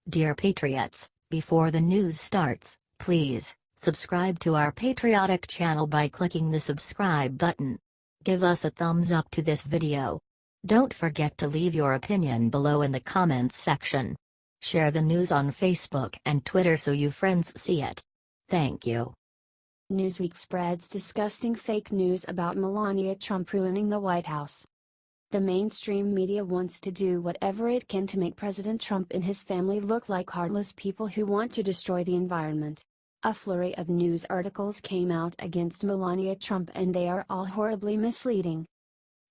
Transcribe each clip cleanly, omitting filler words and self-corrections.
Dear Patriots, before the news starts, please subscribe to our patriotic channel by clicking the subscribe button. Give us a thumbs up to this video. Don't forget to leave your opinion below in the comments section. Share the news on Facebook and Twitter so your friends see it. Thank you. Newsweek spreads disgusting fake news about Melania Trump ruining the White House. The mainstream media wants to do whatever it can to make President Trump and his family look like heartless people who want to destroy the environment. A flurry of news articles came out against Melania Trump and they are all horribly misleading.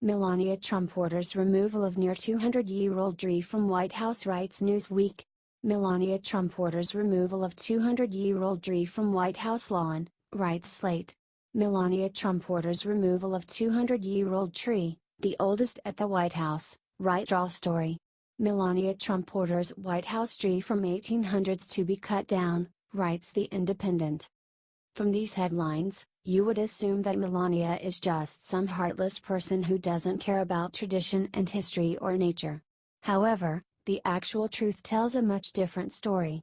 Melania Trump orders removal of near 200-year-old tree from White House, writes Newsweek. Melania Trump orders removal of 200-year-old tree from White House lawn, writes Slate. Melania Trump orders removal of 200-year-old tree, the oldest at the White House, writes Draw Story. Melania Trump orders White House tree from 1800s to be cut down, writes The Independent. From these headlines, you would assume that Melania is just some heartless person who doesn't care about tradition and history or nature. However, the actual truth tells a much different story.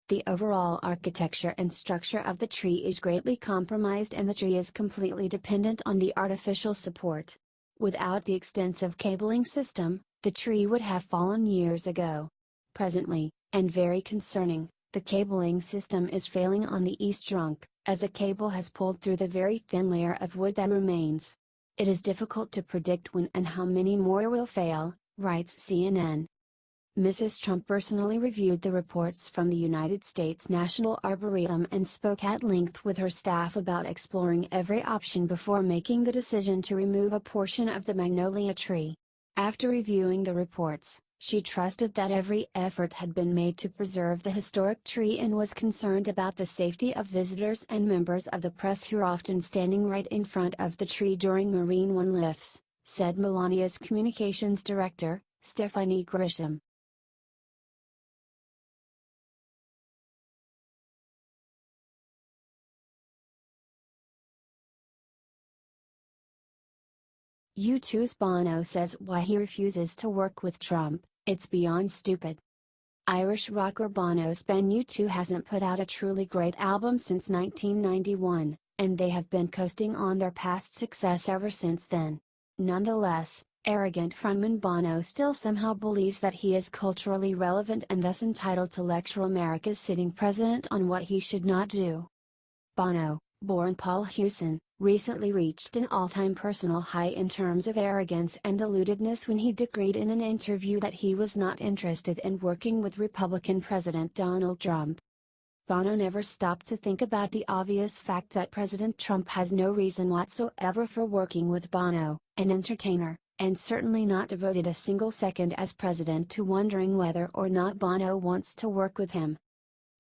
The overall architecture and structure of the tree is greatly compromised and the tree is completely dependent on the artificial support. Without the extensive cabling system, the tree would have fallen years ago. Presently, and very concerning, the cabling system is failing on the east trunk, as a cable has pulled through the very thin layer of wood that remains. It is difficult to predict when and how many more will fail, writes CNN. Mrs. Trump personally reviewed the reports from the United States National Arboretum and spoke at length with her staff about exploring every option before making the decision to remove a portion of the magnolia tree. After reviewing the reports, she trusted that every effort had been made to preserve the historic tree and was concerned about the safety of visitors and members of the press who are often standing right in front of the tree during Marine One lifts, said Melania's communications director, Stephanie Grisham. U2's Bono says why he refuses to work with Trump, it's beyond stupid. Irish rocker Bono's band U2 hasn't put out a truly great album since 1991, and they have been coasting on their past success ever since then. Nonetheless, arrogant frontman Bono still somehow believes that he is culturally relevant and thus entitled to lecture America's sitting president on what he should not do. Bono, born Paul Hewson, recently reached an all-time personal high in terms of arrogance and deludedness when he declared in an interview that he was not interested in working with Republican President Donald Trump. Bono never stopped to think about the obvious fact that President Trump has no reason whatsoever for working with Bono, an entertainer, and certainly not devoted a single second as president to wondering whether or not Bono wants to work with him.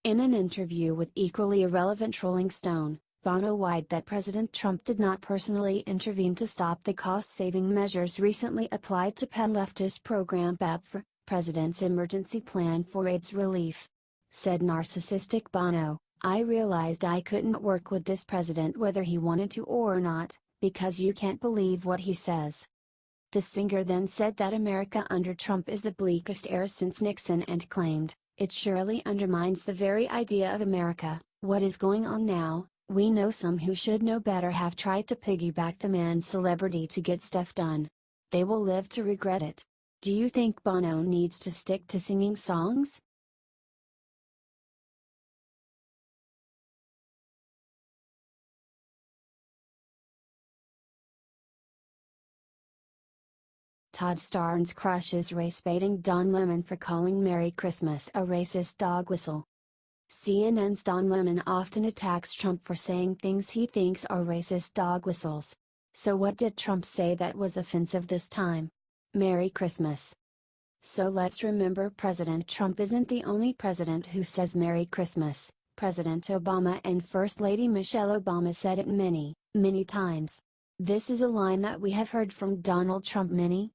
In an interview with equally irrelevant Rolling Stone, Bono lied that President Trump did not personally intervene to stop the cost-saving measures recently applied to Penn leftist program BAPFR, President's Emergency Plan for AIDS Relief. Said narcissistic Bono, I realized I couldn't work with this president whether he wanted to or not, because you can't believe what he says. The singer then said that America under Trump is the bleakest era since Nixon and claimed, it surely undermines the very idea of America. What is going on now? We know some who should know better have tried to piggyback the man's celebrity to get stuff done. They will live to regret it. Do you think Bono needs to stick to singing songs? Todd Starnes crushes race-baiting Don Lemon for calling Merry Christmas a racist dog whistle. CNN's Don Lemon often attacks Trump for saying things he thinks are racist dog whistles. So what did Trump say that was offensive this time? Merry Christmas. So let's remember President Trump isn't the only president who says Merry Christmas. President Obama and First Lady Michelle Obama said it many, many times. This is a line that we have heard from Donald Trump many,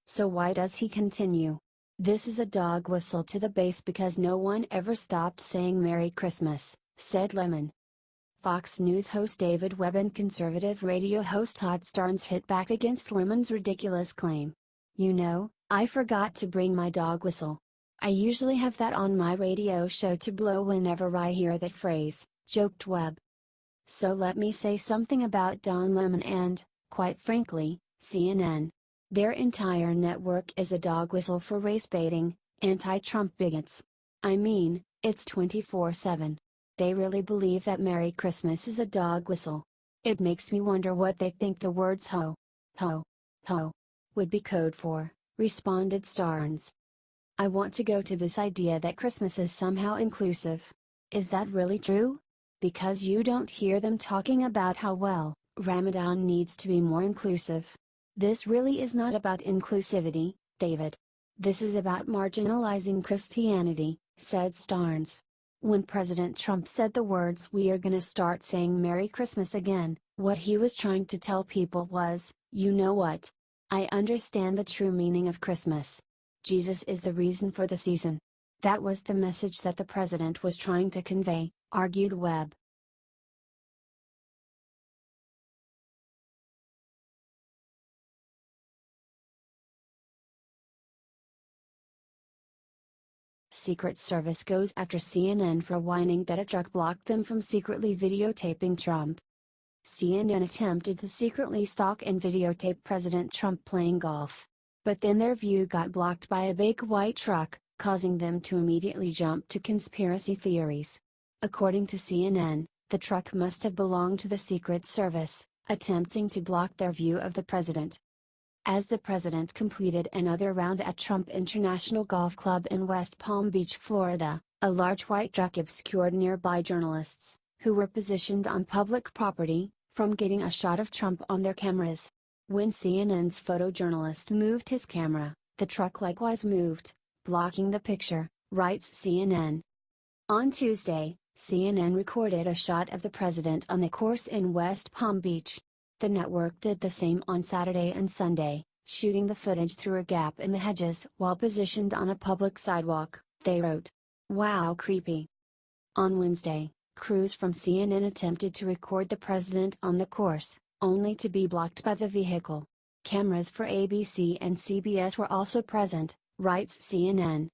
so why does he continue? This is a dog whistle to the base because no one ever stopped saying Merry Christmas, said Lemon. Fox News host David Webb and conservative radio host Todd Starnes hit back against Lemon's ridiculous claim. You know, I forgot to bring my dog whistle. I usually have that on my radio show to blow whenever I hear that phrase, joked Webb. So let me say something about Don Lemon and, quite frankly, CNN. Their entire network is a dog whistle for race baiting, anti-Trump bigots. I mean, it's 24/7. They really believe that Merry Christmas is a dog whistle. It makes me wonder what they think the words ho, ho, ho would be code for, responded Starnes. I want to go to this idea that Christmas is somehow inclusive. Is that really true? Because you don't hear them talking about how well, Ramadan needs to be more inclusive. This really is not about inclusivity, David. This is about marginalizing Christianity, said Starnes. When President Trump said the words "we are gonna start saying Merry Christmas again," what he was trying to tell people was, you know what? I understand the true meaning of Christmas. Jesus is the reason for the season. That was the message that the president was trying to convey, argued Webb. Secret Service goes after CNN for whining that a truck blocked them from secretly videotaping Trump. CNN attempted to secretly stalk and videotape President Trump playing golf. But then their view got blocked by a big white truck, causing them to immediately jump to conspiracy theories. According to CNN, the truck must have belonged to the Secret Service, attempting to block their view of the president. As the president completed another round at Trump International Golf Club in West Palm Beach, Florida, a large white truck obscured nearby journalists, who were positioned on public property, from getting a shot of Trump on their cameras. When CNN's photojournalist moved his camera, the truck likewise moved, blocking the picture, writes CNN. On Tuesday, CNN recorded a shot of the president on the course in West Palm Beach. The network did the same on Saturday and Sunday, shooting the footage through a gap in the hedges while positioned on a public sidewalk, they wrote. Wow, creepy. On Wednesday, crews from CNN attempted to record the president on the course, only to be blocked by the vehicle. Cameras for ABC and CBS were also present, writes CNN.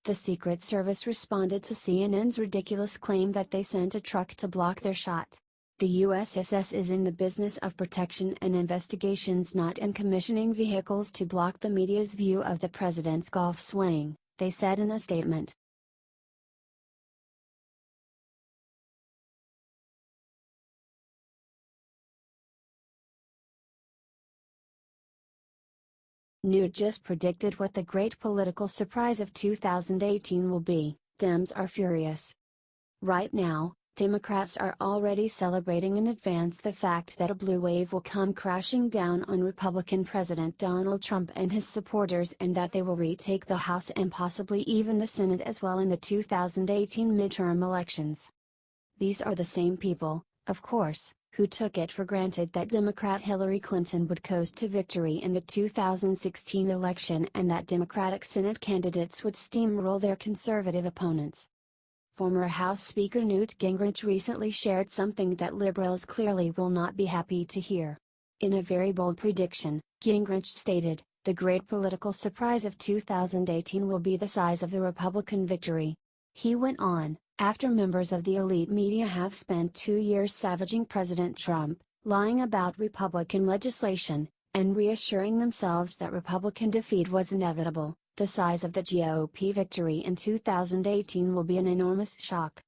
The Secret Service responded to CNN's ridiculous claim that they sent a truck to block their shot. The USSS is in the business of protection and investigations, not in commissioning vehicles to block the media's view of the president's golf swing, they said in a statement. Newt just predicted what the great political surprise of 2018 will be. Dems are furious. Right now, Democrats are already celebrating in advance the fact that a blue wave will come crashing down on Republican President Donald Trump and his supporters, and that they will retake the House and possibly even the Senate as well in the 2018 midterm elections. These are the same people, of course, who took it for granted that Democrat Hillary Clinton would coast to victory in the 2016 election and that Democratic Senate candidates would steamroll their conservative opponents. Former House Speaker Newt Gingrich recently shared something that liberals clearly will not be happy to hear. In a very bold prediction, Gingrich stated, "The great political surprise of 2018 will be the size of the Republican victory." He went on, after members of the elite media have spent 2 years savaging President Trump, lying about Republican legislation, and reassuring themselves that Republican defeat was inevitable, the size of the GOP victory in 2018 will be an enormous shock.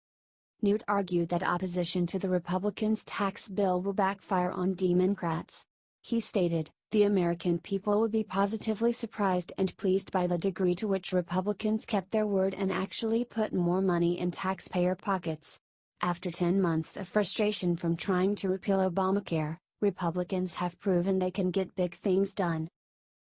Newt argued that opposition to the Republicans' tax bill will backfire on Democrats. He stated, "The American people will be positively surprised and pleased by the degree to which Republicans kept their word and actually put more money in taxpayer pockets." After 10 months of frustration from trying to repeal Obamacare, Republicans have proven they can get big things done.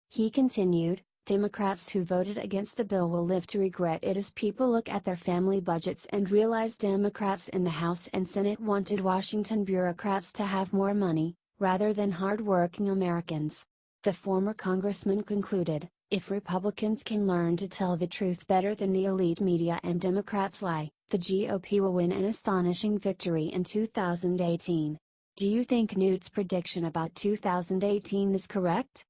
He continued, "Democrats who voted against the bill will live to regret it as people look at their family budgets and realize Democrats in the House and Senate wanted Washington bureaucrats to have more money, rather than hard-working Americans." The former congressman concluded, "If Republicans can learn to tell the truth better than the elite media and Democrats lie, the GOP will win an astonishing victory in 2018. Do you think Newt's prediction about 2018 is correct?